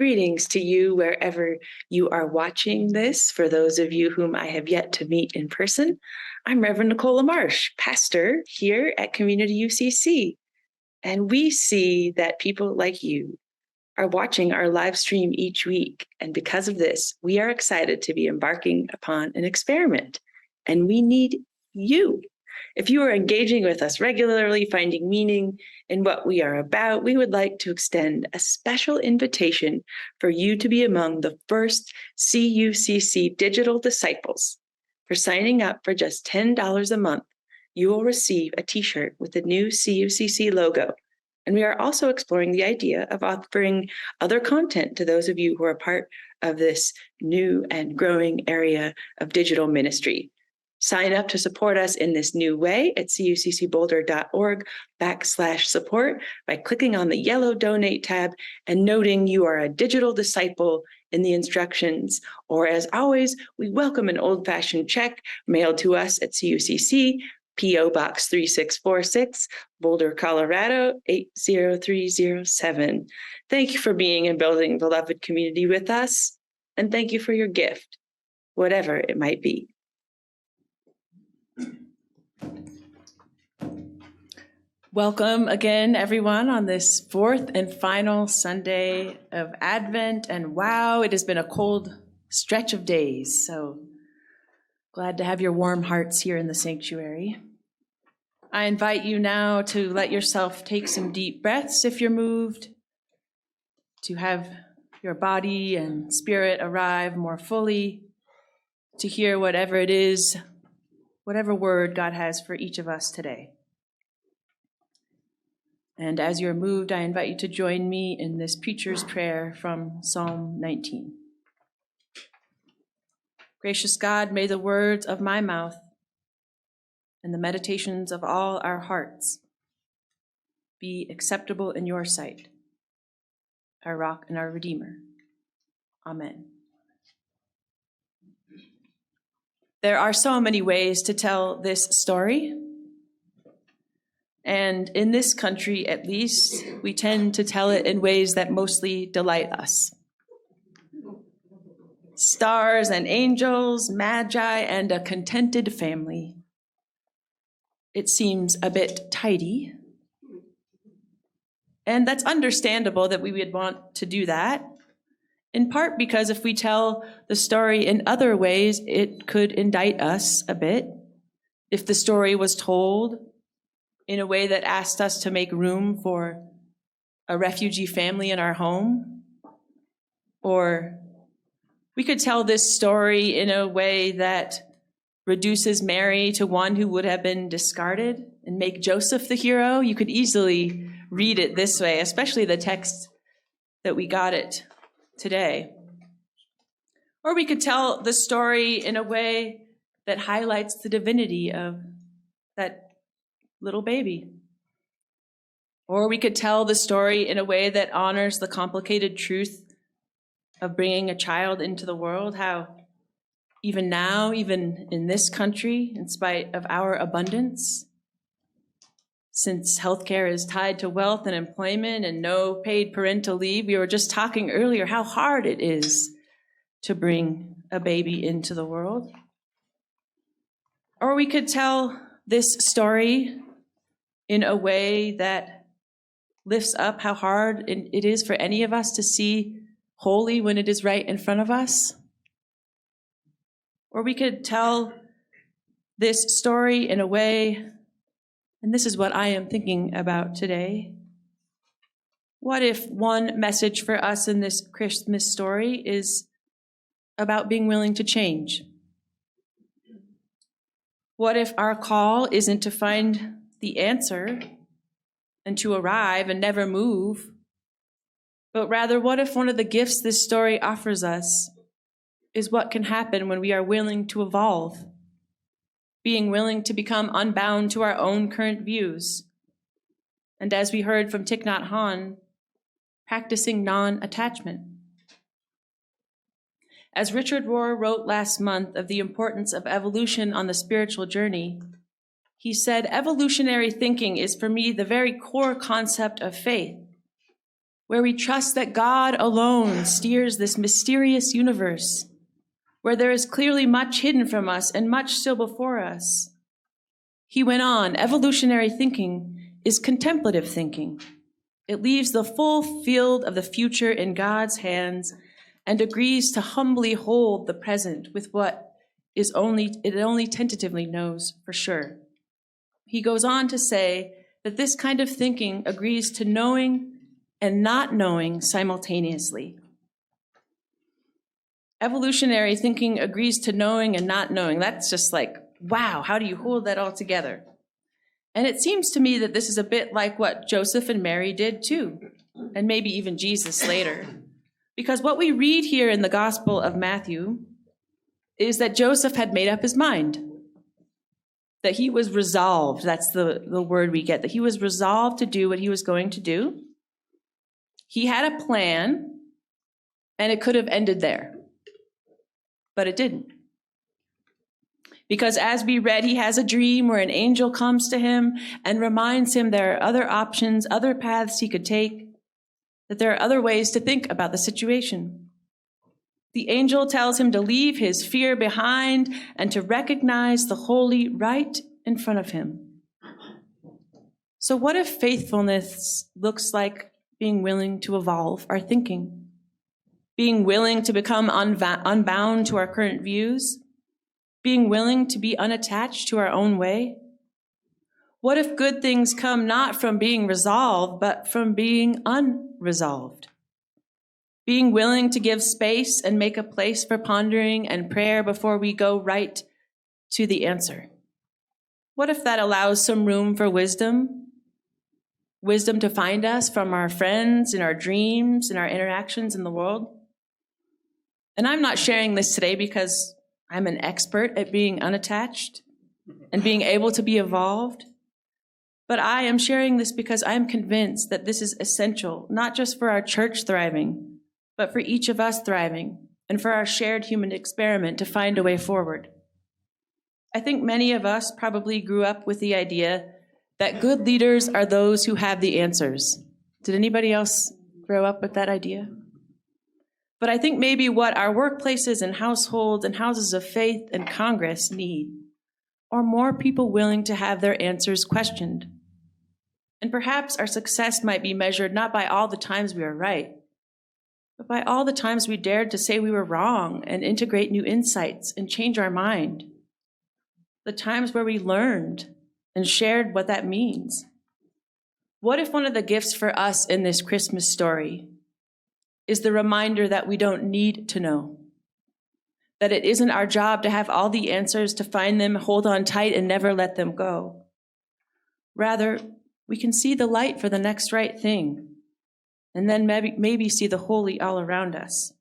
Greetings to you wherever you are watching this. For those of you whom I have yet to meet in person, I'm Reverend Nicola Marsh, pastor here at Community UCC. And we see that people like you are watching our live stream each week. And because of this, we are excited to be embarking upon an experiment. And we need you. If you are engaging with us regularly, finding meaning in what we are about, we would like to extend a special invitation for you to be among the first CUCC digital disciples. For signing up for just $10 a month, you will receive a t-shirt with the new CUCC logo. And we are also exploring the idea of offering other content to those of you who are part of this new and growing area of digital ministry. Sign up to support us in this new way at cuccboulder.org/support by clicking on the yellow donate tab and noting you are a digital disciple in the instructions. Or as always, we welcome an old-fashioned check mailed to us at CUCC, P.O. Box 3646, Boulder, Colorado 80307. Thank you for being and building beloved community with us, and thank you for your gift, whatever it might be. Welcome again, everyone, on this fourth and final Sunday of Advent. And wow, it has been a cold stretch of days. So glad to have your warm hearts here in the sanctuary. I invite you now to let yourself take some deep breaths if you're moved, to have your body and spirit arrive more fully, to hear whatever it is, whatever word God has for each of us today. And as you're moved, I invite you to join me in this preacher's prayer from Psalm 19. Gracious God, may the words of my mouth and the meditations of all our hearts be acceptable in your sight, our rock and our redeemer. Amen. There are so many ways to tell this story. And in this country, at least, we tend to tell it in ways that mostly delight us. Stars and angels, magi, and a contented family. It seems a bit tidy. And that's understandable that we would want to do that, in part because if we tell the story in other ways, it could indict us a bit. If the story was told in a way that asked us to make room for a refugee family in our home, or we could tell this story in a way that reduces Mary to one who would have been discarded and make Joseph the hero. You could easily read it this way, especially the text that we got it today. Or we could tell the story in a way that highlights the divinity of that little baby. Or we could tell the story in a way that honors the complicated truth of bringing a child into the world, how even now, even in this country, in spite of our abundance, since healthcare is tied to wealth and employment and no paid parental leave, we were just talking earlier how hard it is to bring a baby into the world. Or we could tell this story in a way that lifts up how hard it is for any of us to see holy when it is right in front of us. Or we could tell this story in a way, and this is what I am thinking about today. What if one message for us in this Christmas story is about being willing to change? What if our call isn't to find the answer and to arrive and never move, but rather what if one of the gifts this story offers us is what can happen when we are willing to evolve, being willing to become unbound to our own current views, and as we heard from Thich Nhat Hanh, practicing non-attachment. As Richard Rohr wrote last month of the importance of evolution on the spiritual journey, he said, "Evolutionary thinking is for me the very core concept of faith. where we trust that God alone steers this mysterious universe, where there is clearly much hidden from us and much still before us. He went on, evolutionary thinking is contemplative thinking. It leaves the full field of the future in God's hands and agrees to humbly hold the present with what it only tentatively knows for sure. He goes on to say that this kind of thinking agrees to knowing and not knowing simultaneously. Evolutionary thinking agrees to knowing and not knowing. That's just like, wow, how do you hold that all together? And it seems to me that this is a bit like what Joseph and Mary did too, and maybe even Jesus later. Because what we read here in the Gospel of Matthew is that Joseph had made up his mind, that he was resolved. That's the word we get, that he was resolved to do what he was going to do. He had a plan, and it could have ended there, but it didn't. Because as we read, he has a dream where an angel comes to him and reminds him there are other options, other paths he could take, that there are other ways to think about the situation. The angel tells him to leave his fear behind and to recognize the holy right in front of him. So what if faithfulness looks like being willing to evolve our thinking, being willing to become unbound to our current views, being willing to be unattached to our own way? What if good things come not from being resolved, but from being unresolved? Being willing to give space and make a place for pondering and prayer before we go right to the answer. What if that allows some room for wisdom? Wisdom to find us from our friends, in our dreams, in our interactions in the world? And I'm not sharing this today because I'm an expert at being unattached and being able to be evolved. But I am sharing this because I'm convinced that this is essential, not just for our church thriving, but for each of us thriving and for our shared human experiment to find a way forward. I think many of us probably grew up with the idea that good leaders are those who have the answers. Did anybody else grow up with that idea? But I think maybe what our workplaces and households and houses of faith and Congress need are more people willing to have their answers questioned. And perhaps our success might be measured not by all the times we are right, but by all the times we dared to say we were wrong and integrate new insights and change our mind. The times where we learned and shared what that means. What if one of the gifts for us in this Christmas story is the reminder that we don't need to know, that it isn't our job to have all the answers, to find them, hold on tight, and never let them go. Rather, we can see the light for the next right thing, and then maybe see the holy all around us.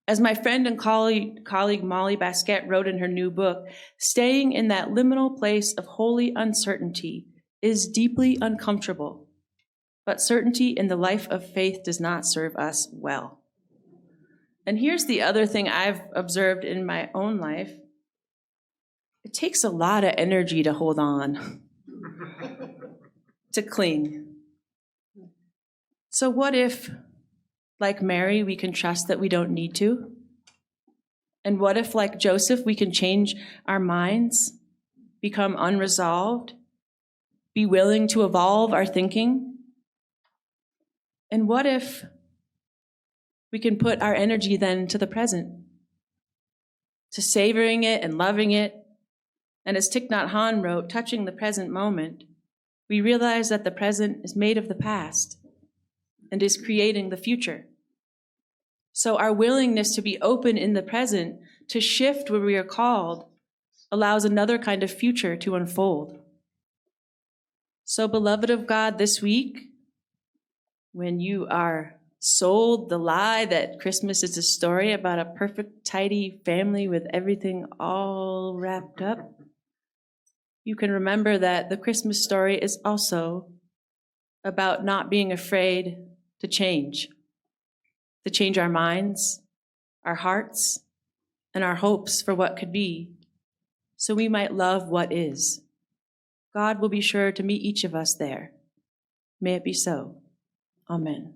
As my friend and colleague Molly Basquette wrote in her new book, staying in that liminal place of holy uncertainty is deeply uncomfortable. But certainty in the life of faith does not serve us well. And here's the other thing I've observed in my own life. It takes a lot of energy to hold on, to cling. So what if, like Mary, we can trust that we don't need to? And what if, like Joseph, we can change our minds, become unresolved, be willing to evolve our thinking? And what if we can put our energy then to the present, to savoring it and loving it? And as Thich Nhat Hanh wrote, touching the present moment, we realize that the present is made of the past and is creating the future. So our willingness to be open in the present, to shift where we are called, allows another kind of future to unfold. So, beloved of God, this week, when you are sold the lie that Christmas is a story about a perfect, tidy family with everything all wrapped up, you can remember that the Christmas story is also about not being afraid to change our minds, our hearts, and our hopes for what could be, so we might love what is. God will be sure to meet each of us there. May it be so. Amen.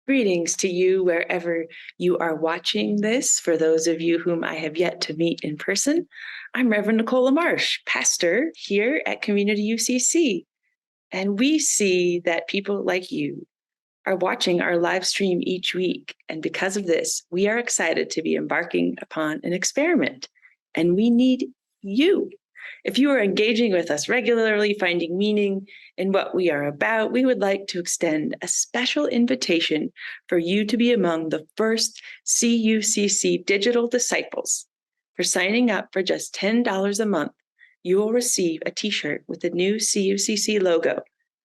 Greetings to you wherever you are watching this. For those of you whom I have yet to meet in person, I'm Reverend Nicola Marsh, pastor here at Community UCC. And we see that people like you are watching our live stream each week. And because of this, we are excited to be embarking upon an experiment. And we need you. If you are engaging with us regularly, finding meaning in what we are about, we would like to extend a special invitation for you to be among the first CUCC digital disciples. For signing up for just $10 a month, you will receive a t-shirt with the new CUCC logo.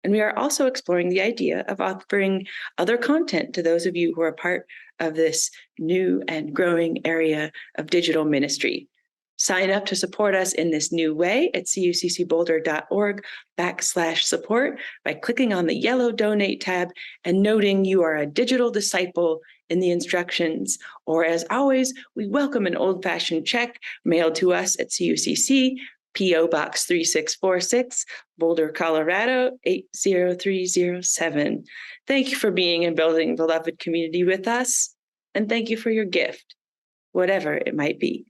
And we are also exploring the idea of offering other content to those of you who are part of this new and growing area of digital ministry. Sign up to support us in this new way at cuccboulder.org/support by clicking on the yellow donate tab and noting you are a digital disciple in the instructions. Or as always, we welcome an old-fashioned check mailed to us at CUCC, P.O. Box 3646, Boulder, Colorado 80307. Thank you for being and building beloved community with us, and thank you for your gift, whatever it might be.